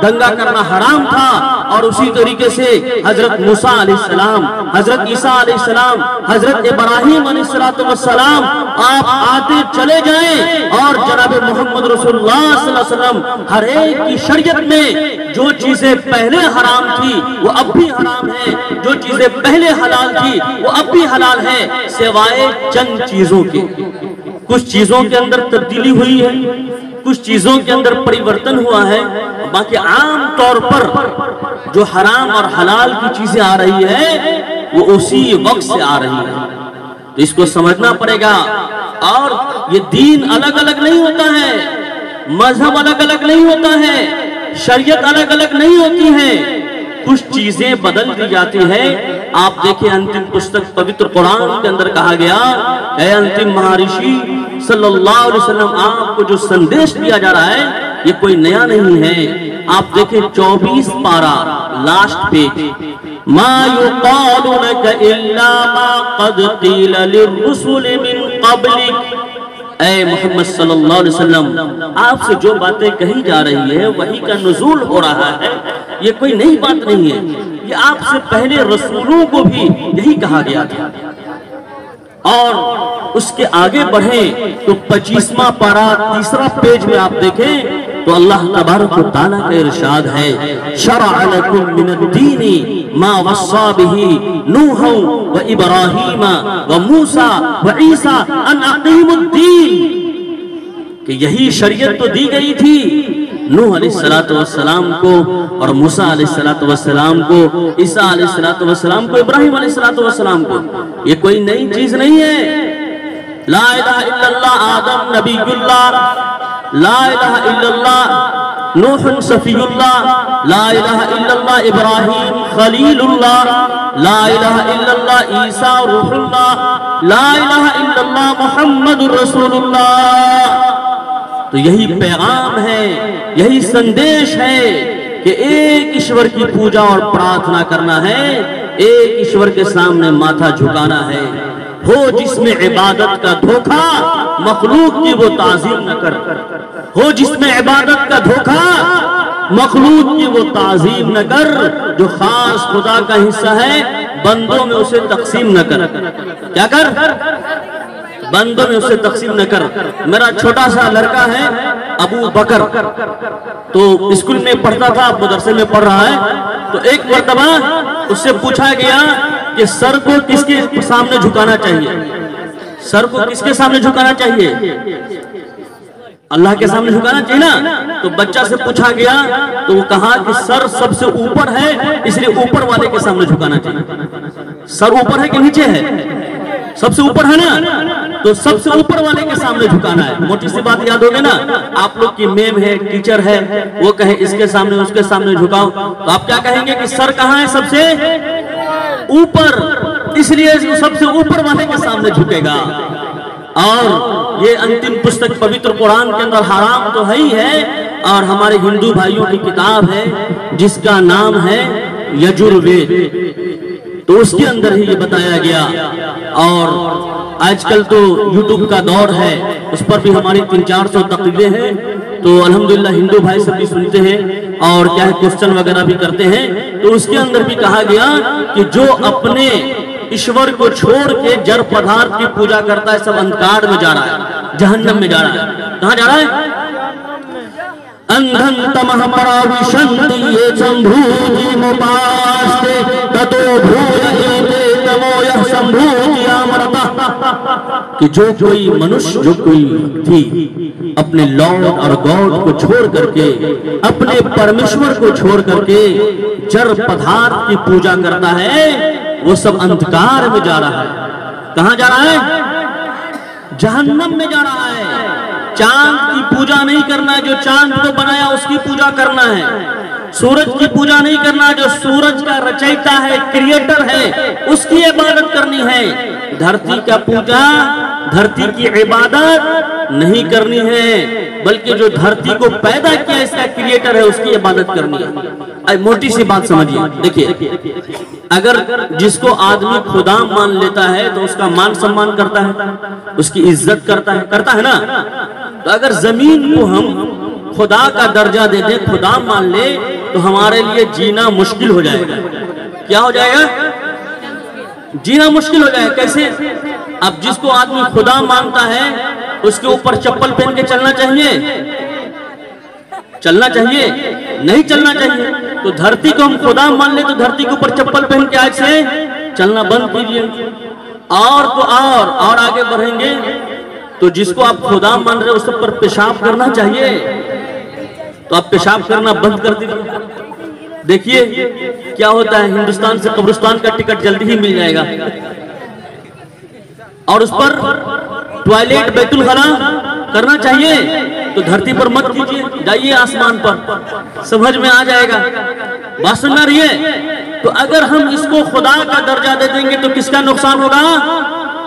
दंगा करना हराम था। और उसी तरीके से हजरत मूसा अलैहिस्सलाम, हजरत ईसा अलैहिस्सलाम, हजरत इब्राहीम अलैहिस्सलाम, आप आते चले जाएं और जनाब मोहम्मद रसूलुल्लाह सल्लल्लाहु अलैहि वसल्लम हर एक की शरीयत में जो चीजें पहले हराम थी वो अब भी हराम है, जो चीजें पहले हलाल थी वो अब भी हलाल है, सिवाय चंद चीजों के। कुछ चीजों के अंदर तब्दीली हुई है, कुछ चीजों के अंदर परिवर्तन हुआ है, बाकी आम तौर पर जो हराम और हलाल की चीजें आ रही है वो उसी वक्त से आ रही है। तो इसको समझना पड़ेगा। और ये दीन अलग अलग नहीं होता है, मजहब अलग अलग नहीं होता है, शरीयत अलग अलग नहीं होती है, कुछ चीजें बदल दी जाती है। आप देखिए अंतिम पुस्तक पवित्र कुरान के अंदर कहा गया, ऐ अंतिम महर्षि सल्लल्लाहु अलैहि वसल्लम, आपको जो संदेश दिया जा रहा है ये कोई नया नहीं है। आप देखिए 24 पारा लास्ट पेज, मा युक़ालु लका इल्ला मा क़द क़ील लिर्रुसुल मिन क़ब्लिक। ऐ मोहम्मद सल्लल्लाहु अलैहि वसल्लम, आपसे जो बातें कही जा रही है वही का नुज़ूल हो रहा है, ये कोई नई बात नहीं है, ये आपसे पहले रसूलों को भी यही कहा गया था। और उसके आगे बढ़े तो 25वां पारा तीसरा पेज में आप देखें तो अल्लाह तबारक व तआला का इरशाद है, शरअ लकुम मिनद्दीनी मा वस्सा बिही नूह व इब्राहीम व मूसा व ईसा अन अक़ीमुद्दीन, कि यही शरीयत तो दी गई थी नूह अलैहिस्सलातु वस्सलाम को और मूसा अलैहिस्सलातु वस्सलाम को, ईसा अलैहिस्सलातु वस्सलाम को, इब्राहीम अलैहिस्सलातु वस्सलाम को। ये कोई नई चीज नहीं है। ला इलाहा इल्लल्लाह आदम नबीयुल्लाह, ला इलाहा इल्लल्लाह नूह सफीयुल्लाह, ला इलाहा इल्लल्लाह इब्राहीम खलीलुल्लाह, ला इलाहा इल्लल्लाह ईसा रूहुल्लाह, ला इलाहा इल्लल्लाह मुहम्मदुर रसूलुल्लाह। तो यही पैगाम है, यही संदेश है कि एक ईश्वर की पूजा और प्रार्थना करना है, एक ईश्वर के सामने माथा झुकाना है। हो जिसमें इबादत का धोखा, मखलूक की वो ताजीम न कर। हो जिसमें इबादत का धोखा, मखलूक की वो ताजीम न कर। जो खास खुदा का हिस्सा है बंदों में उसे तकसीम न कर। क्या कर? बंदों में उसे तकसीम न कर। मेरा छोटा सा लड़का है अबू बकर, तो स्कूल में पढ़ता था, मदरसे में पढ़ रहा है। तो एक मर्तबा उससे पूछा गया कि सर को किसके सामने झुकाना चाहिए? सर को किसके सामने झुकाना चाहिए? अल्लाह के सामने झुकाना चाहिए ना। तो बच्चा से पूछा गया तो वो कहा कि सर सबसे ऊपर है, इसलिए ऊपर वाले के सामने झुकाना चाहिए। सर ऊपर है कि नीचे है? सबसे ऊपर है ना, तो सबसे ऊपर वाले के सामने झुकाना है। मोटी सी बात याद होगी ना, आप लोग की मैम है, टीचर है, वो कहे इसके सामने उसके सामने झुकाओ, तो आप क्या कहेंगे कि सर कहाँ है? सबसे ऊपर, इसलिए सबसे ऊपर वाले के सामने झुकेगा। और ये अंतिम पुस्तक पवित्र कुरान के अंदर हराम तो है ही है, और हमारे हिंदू भाइयों की किताब है जिसका नाम है यजुर्वेद, तो उसके अंदर ही ये बताया गया। और आजकल तो यूट्यूब का दौर है, उस पर भी हमारी 300-400 तकरीरें हैं, तो अल्हम्दुलिल्लाह हिंदू भाई सब भी सुनते हैं और क्या है क्वेश्चन वगैरह भी करते हैं। तो उसके अंदर भी कहा गया कि जो अपने ईश्वर को छोड़ के जड़ पदार्थ की पूजा करता है सब अंधकार में जा रहा है, जहन्नम में जा रहा है। कहाँ जा रहा है? अंधन तमः पराविशन्ति ये संभूति मुपास्ते ततो भूयते तमो यः संभूति अमृतः, कि जो कोई मनुष्य, जो कोई व्यक्ति अपने लॉर्ड और गॉड को छोड़ करके, अपने परमेश्वर को छोड़ करके जड़ पदार्थ की पूजा करता है, वो सब अंधकार में जा रहा है। कहाँ जा रहा है? जहन्नम में जा रहा है। चांद की पूजा नहीं करना है, जो चांद को बनाया उसकी पूजा करना है। सूरज की पूजा नहीं करना, जो सूरज का रचयिता है, क्रिएटर है, उसकी इबादत करनी है। धरती का पूजा, धरती की इबादत नहीं करनी है, बल्कि जो धरती को पैदा किया इसका क्रिएटर है उसकी इबादत करनी है। मोटी सी बात समझिए, देखिए, अगर जिसको आदमी खुदा मान लेता है तो उसका मान सम्मान करता है, उसकी इज्जत करता है ना। तो अगर जमीन को हम खुदा का दर्जा दे दें, खुदा मान ले, तो हमारे लिए जीना मुश्किल हो जाएगा। क्या हो जाएगा? जीना मुश्किल हो जाएगा। कैसे? अब जिसको आदमी खुदा मानता है उसके ऊपर चप्पल पहन के चलना चाहिए? चलना चाहिए? नहीं चलना चाहिए। तो धरती को हम खुदा मान ले तो धरती के ऊपर चप्पल पहन के आज से चलना बंद कीजिए। और तो और आगे बढ़ेंगे तो जिसको आप खुदा मान रहे हो उस पर पेशाब करना चाहिए, तो आप पेशाब करना बंद कर दीजिए। देखिए क्या होता है, हिंदुस्तान से कब्रिस्तान का टिकट जल्दी ही मिल जाएगा। और उस पर टॉयलेट बैतुल खला करना चाहिए तो धरती पर मत कीजिए, जाइए आसमान पर, समझ में आ जाएगा। बात सुन रही है? तो अगर हम इसको खुदा का दर्जा दे देंगे तो किसका नुकसान होगा?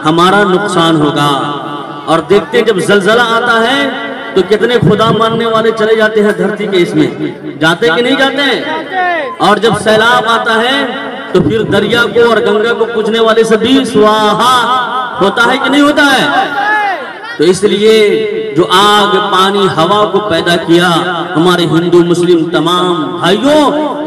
हमारा नुकसान होगा। और देखते जब जलजला आता है तो कितने खुदा मानने वाले चले जाते हैं धरती के इसमें, जाते कि नहीं जाते हैं? और जब सैलाब आता है तो फिर दरिया को और गंगा को पूजने वाले सभी स्वाहा होता है कि नहीं होता है? तो इसलिए जो आग पानी हवा को पैदा किया, हमारे हिंदू मुस्लिम तमाम भाइयों,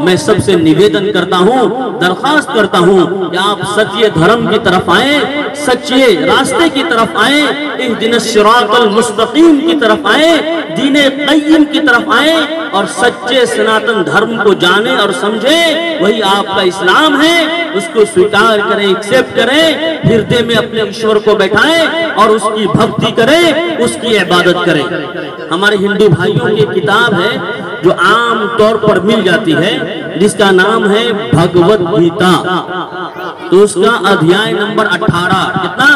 मैं सबसे निवेदन करता हूँ, दरखास्त करता हूँ कि आप सच्चे धर्म की तरफ आए, सच्चे रास्ते की तरफ आए, इहदिनस सिरातल मुस्तकीम की तरफ आए, दीने क़य्यिम की तरफ आए और सच्चे सनातन धर्म को जाने और समझे। वही आपका इस्लाम है, उसको स्वीकार करें, एक्सेप्ट करें, हृदय में अपने ईश्वर को बैठाएं और उसकी भक्ति करें, उसकी इबादत करें। हमारे हिंदू भाइयों की किताब है जो आम तौर पर मिल जाती है, जिसका नाम है भगवत गीता। तो उसका अध्याय नंबर 18 कितना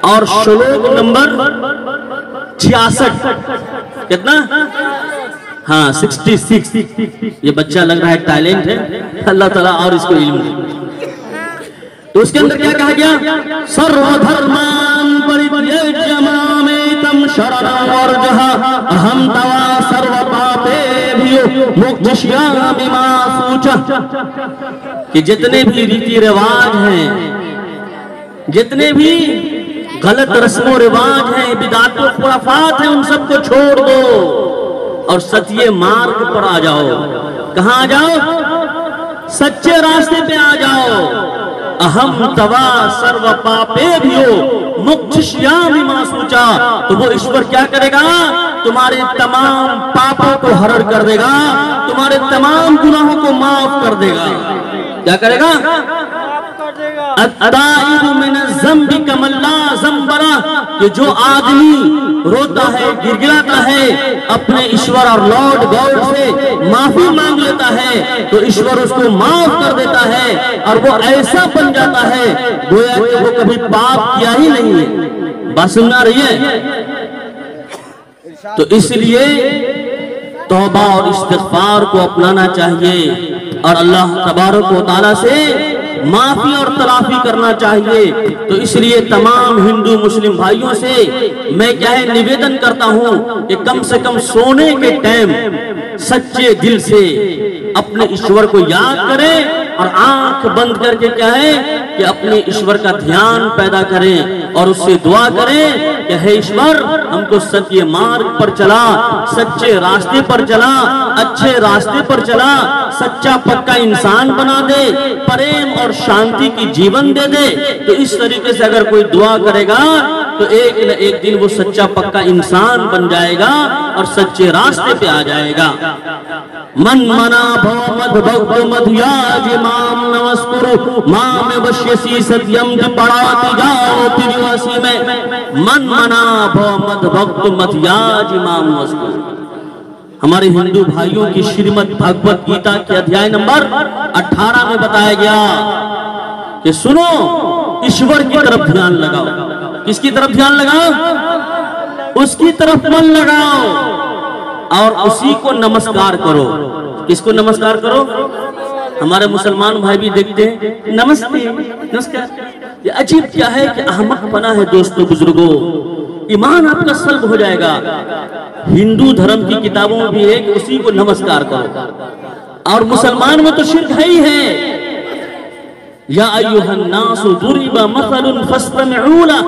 और श्लोक नंबर 66 कितना? हाँ 66। ये बच्चा लग रहा है टैलेंट है, अल्लाह ताला और इसको इल्म दे। तो उसके अंदर क्या कहा गया? सर्वधर्मान परित्यज्य मामेकं शरणं वर्जः अहं तवा सर्व पापेभ्यो मोक्षयिष्यामि मा शुचः। कि जितने भी रीति रिवाज हैं, जितने भी गलत रस्मों रिवाज हैं, बिदातों खुराफात हैं, उन सबको छोड़ दो और सत्य मार्ग पर आ जाओ। कहाँ आ जाओ? सच्चे रास्ते पे आ जाओ। अहम तवा सर्व पापेभ्यो मोक्षयिष्यामि मा शुचः। तो वो ईश्वर क्या करेगा? तुम्हारे तमाम पापों को हरण कर देगा, तुम्हारे तमाम गुनाहों को माफ कर देगा। क्या करेगा? कि जो आदमी रोता है, गिड़गिड़ाता है, अपने ईश्वर और लॉर्ड गॉड से माफी मांग लेता है तो ईश्वर उसको माफ कर देता है और वो ऐसा बन जाता है गोया कि वो कभी पाप किया ही नहीं है। बात सुनना रही है? तो इसलिए तौबा और इस्तिग़फ़ार को अपनाना चाहिए और अल्लाह तबारक व तआला से माफी और तलाफी करना चाहिए। तो इसलिए तमाम हिंदू मुस्लिम भाइयों से मैं क्या है निवेदन करता हूं कि कम से कम सोने के टाइम सच्चे दिल से अपने ईश्वर को याद करें और आंख बंद करके क्या है कि अपने ईश्वर का ध्यान पैदा करें और उससे दुआ करें कि हे ईश्वर, हमको सत्य मार्ग पर चला, सच्चे रास्ते पर चला, अच्छे रास्ते पर चला, सच्चा पक्का इंसान बना दे, प्रेम और शांति की जीवन दे दे। तो इस तरीके से अगर कोई दुआ करेगा तो एक न एक दिन वो सच्चा पक्का इंसान बन जाएगा और सच्चे रास्ते पे आ जाएगा। मन मना भव मद भक्त मध्याज माम नमस्कुरु माम वश्यसी सत्यम पढ़ाती जाओ तिरुवासी में। मन मना भव मद भक्त मध्याज माम नमस्कुरु। हमारे हिंदू भाइयों की श्रीमद् भगवत गीता के अध्याय नंबर 18 में बताया गया कि सुनो, ईश्वर की तरफ ध्यान लगाओ। किसकी तरफ ध्यान लगाओ? उसकी तरफ मन लगाओ और उसी को नमस्कार करो। किसको नमस्कार करो? हमारे मुसलमान भाई भी देखते हैं नमस्ते नमस्कार। ये अजीब क्या है कि अहमकपना है दोस्तों, बुजुर्गों, ईमान आपका सल्ब हो जाएगा। हिंदू धर्म की किताबों में भी है कि उसी को नमस्कार करो और मुसलमान में तो शिर्क है ही है। या अय्युहन्नासु दुरिबा मसलुन फस्तमि'ू लहु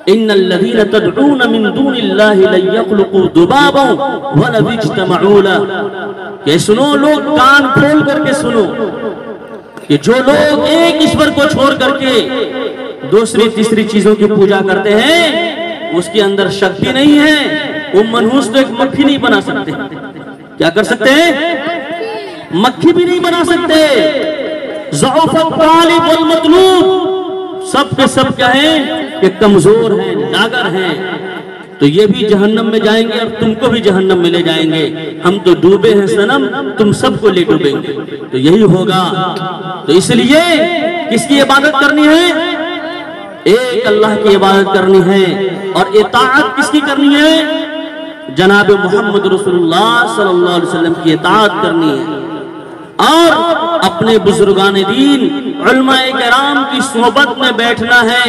इन्नल लज़ीना तद'ून मिन दूनिल्लाहि लन यख़्लुक़ू दुबाबन वलौ इज्तमअू लहु। कि सुनो लोग, कान खोल करके सुनो कि जो लोग एक ईश्वर को छोड़ करके दूसरी तीसरी चीजों की पूजा करते हैं उसके अंदर शक्ति नहीं है। वो मनहूस तो एक मक्खी नहीं बना सकते। क्या कर सकते हैं? मक्खी भी नहीं बना सकते। ज़अफ़त तालिब वल मतलूब, सब के सब क्या है कि कमजोर हैं, नागर हैं। तो ये भी जहन्नम में जाएंगे और तुमको भी जहन्नम में ले जाएंगे। हम तो डूबे हैं सनम, तुम सबको ले डूबेंगे। तो यही होगा। तो इसलिए किसकी इबादत करनी है? एक अल्लाह की इबादत करनी है और इताअत किसकी करनी है? जनाब मोहम्मद रसूलुल्लाह सल्लल्लाहु अलैहि वसल्लम की इताअत करनी है और अपने बुजुर्गान दीन उलमाए किराम की सोहबत में बैठना है,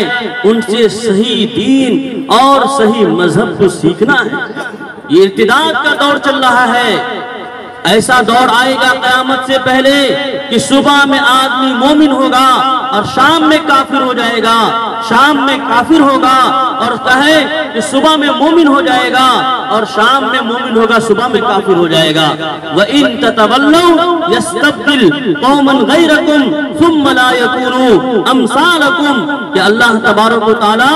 उनसे सही दीन और सही मजहब को सीखना है। ये इर्तिदाद का दौर चल रहा है। ऐसा दौर आएगा क़यामत से पहले कि सुबह में आदमी मोमिन होगा और शाम में काफिर हो जाएगा, शाम में काफिर होगा और कहे कि सुबह में मोमिन हो जाएगा और शाम में मोमिन होगा, सुबह में काफिर हो जाएगा। व इन ततवल्लौ यस्तब्दिल कौमन गैरकुम सुम्मा ला यकूनु अमसालकुम, कि अल्लाह तबारक व तआला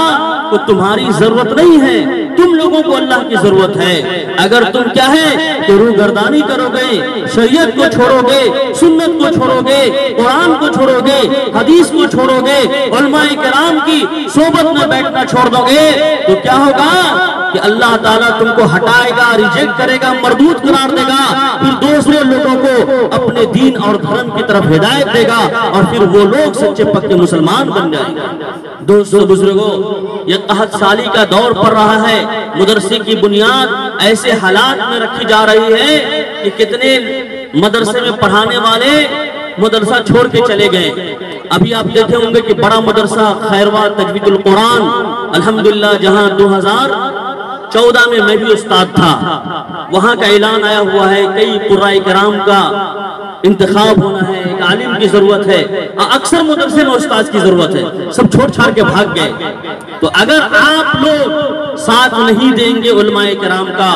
को तुम्हारी जरूरत नहीं है, तुम लोगों को अल्लाह की जरूरत है। अगर तुम क्या है कि रूगर्दानी करोगे, शरीयत को छोड़ोगे, सुन्नत को छोड़ोगे, कुरान को छोड़ोगे, हदीस को छोड़ोगे, उलमाए किराम की सोबत में बैठना छोड़ दोगे, तो क्या होगा कि अल्लाह ताला तुमको हटाएगा, रिजेक्ट करेगा, मरदूद करार देगा, फिर दूसरे लोगों को अपने दीन और धर्म की तरफ हिदायत देगा और फिर वो लोग सच्चे पक्के मुसलमान बन जाएंगे। दोस्तों बुजुर्गों, ये कहत साली का दौर पड़ रहा है। मदरसे की बुनियाद ऐसे हालात में रखी जा रही है कि कितने मदरसे में पढ़ाने वाले मदरसा छोड़ के चले गए। अभी आप देखे होंगे कि बड़ा मदरसा खैरवा तजवीदुल कुरान, अल्हम्दुलिल्लाह, जहां 2014 में मैं भी उस्ताद था, वहां का ऐलान आया हुआ है कई कुर्राए किराम का इंतखाब होना है, एक आलिम की जरूरत है। अक्सर मदरसे में उस्ताद की जरूरत है, सब छोड़ छाड़ के भाग गए। तो अगर आप लोग साथ नहीं देंगे उलमाए किराम का,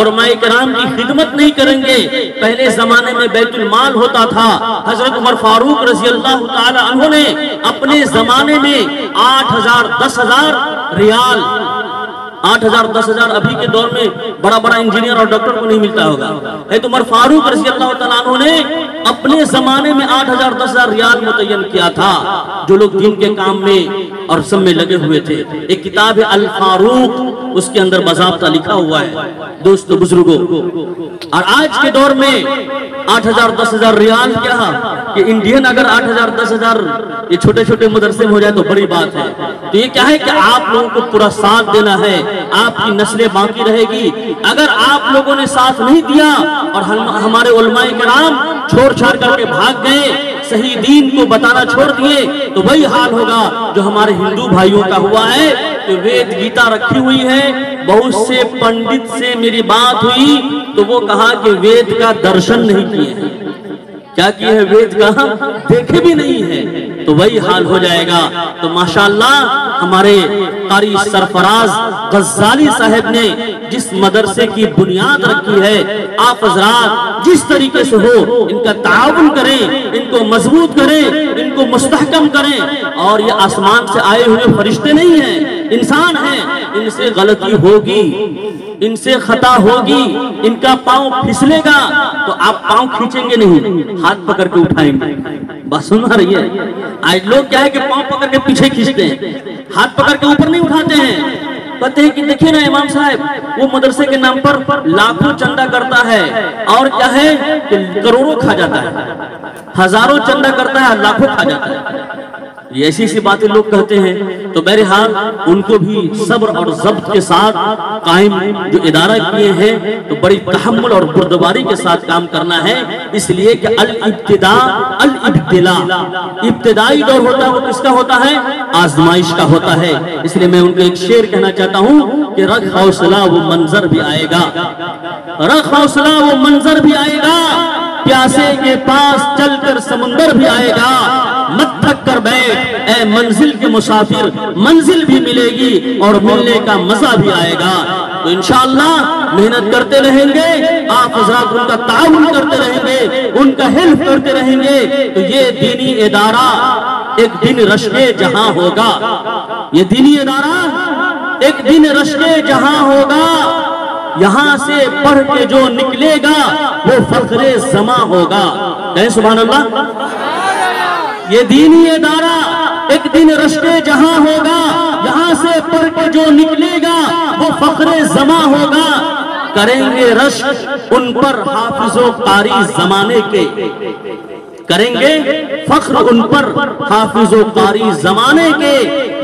उलमाए किराम की खिदमत नहीं करेंगे, पहले जमाने में बैतुल माल होता था। हजरत उमर फारूक रज़ी अल्लाह ताला अन्हु ने अपने जमाने में 8,000 10,000 रियाल, 8,000 10,000 अभी के दौर में बड़ा बड़ा इंजीनियर और डॉक्टर को नहीं मिलता होगा, है तो उमर फारूक रज़ी अल्लाह ताला अन्हु ने अपने जमाने में 8,000 10,000 रियाल मुतय्यन किया था, जो लोग दीन के काम में और सब में लगे हुए थे। एक किताब है अल फारूक, उसके अंदर बाज़ाब्ता लिखा हुआ है। दोस्तों बुजुर्गों, और आज के दौर में 8,000 10,000 रियाल क्या कि इंडियन अगर 8,000 10,000 ये छोटे छोटे मदरसे में हो जाए तो बड़ी बात है। तो ये क्या है कि आप लोगों को पूरा साथ देना है, आपकी नस्लें बाकी रहेगी। अगर आप लोगों ने साथ नहीं दिया और हमारे उलमाए किराम छोड़ छाड़ करके भाग गए, सही दीन को बताना छोड़ दिए, तो वही हाल होगा जो हमारे हिंदू भाइयों का हुआ है। तो वेद गीता रखी हुई है, बहुत से पंडित से मेरी बात हुई तो वो कहा कि वेद का दर्शन नहीं किए हैं। क्या किए है? वेद का देखे भी नहीं है। तो वही हाल हो जाएगा। तो माशाअल्लाह हमारे कारी सरफराज गज़ाली साहब ने जिस मदरसे की बुनियाद रखी है, आप हज़रात जिस तरीके से हो इनका ताउन करें, इनको मजबूत करें, इनको मुस्तहकम करें। और ये आसमान से आए हुए फरिश्ते नहीं हैं, इंसान हैं, इनसे गलती होगी, इनसे खता होगी, इनका पांव फिसलेगा तो आप पांव खींचेंगे नहीं, हाथ पकड़ के उठाएंगे। बात सुन रही है? आज लोग क्या है कि पांव पकड़ के पीछे खींचते हैं, हाथ पकड़ के ऊपर नहीं उठाते हैं। कहते हैं कि देखिए ना इमाम साहब, वो मदरसे के नाम पर लाखों चंदा करता है और क्या है कि करोड़ों खा जाता है, हजारों चंदा करता है, लाखों खा जाता है। ये ऐसी सी बातें लोग कहते हैं। तो बहरहाल उनको भी सब्र और ज़ब्त के साथ कायम जो इदारा किए हैं तो बड़ी तहम्मुल और बुर्दबारी के साथ काम करना है। इसलिए कि अल इब्तिदा अल इब्तिला, इब्तिदाई दौर होता है वो किसका होता है? आजमाइश का होता है। इसलिए मैं उनको एक शेर कहना चाहता हूँ कि रख हौसला वो मंजर भी आएगा, रख हौसला वो मंजर भी आएगा, प्यासे के पास चलकर समुंदर भी आएगा। मत थक कर बैठ ए मंजिल के मुसाफिर, मंजिल भी मिलेगी और मिलने का मजा भी आएगा। तो इंशाअल्लाह मेहनत करते रहेंगे, आप हज़रात उनका ताउन करते रहेंगे, उनका हेल्प करते रहेंगे, तो ये दीनी इदारा एक दिन रश्के जहां होगा, ये दीनी इदारा एक दिन रश्के जहां होगा। यहां से पढ़ के जो निकलेगा वो फख्रे ज़मा होगा। कहें सुभान अल्लाह। ये दीनी इदारा एक दिन रश्के जहां होगा, यहां से पढ़ के जो निकलेगा वो फख्रे ज़मा होगा। करेंगे रश्क उन पर हाफिज़ो कारी ज़माने के, करेंगे फख्र उन पर हाफिज़ो कारी ज़माने के।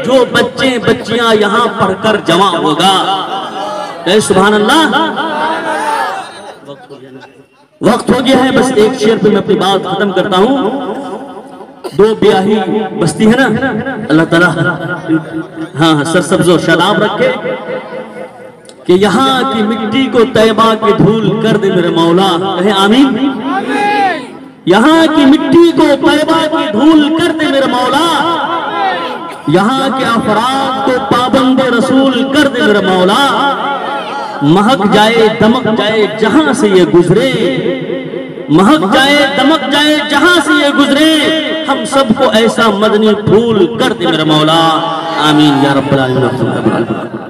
जो बच्चे बच्चियां यहाँ पढ़कर जमा होगा। सुभान अल्लाह। वक्त हो गया है, बस एक शेर पे मैं अपनी बात खत्म करता हूँ। दो ब्याही बस्ती है ना, अल्लाह ताला हाँ सरसब्ज़ो शादाब रखे कि यहाँ की मिट्टी को तैयबा की धूल कर दे मेरे मौला। कहे आमीन। यहाँ की मिट्टी को तैयबा की धूल कर दे मेरे मौला। यहाँ के अफराद को पाबंदे रसूल कर दे मेरे मौला। महक जाए दमक जाए जहां से ये गुजरे, महक जाए दमक जाए जहां से ये गुजरे, हम सबको ऐसा मदनी फूल कर दे मेरे मौला। आमीन या रब्बल आलमीन।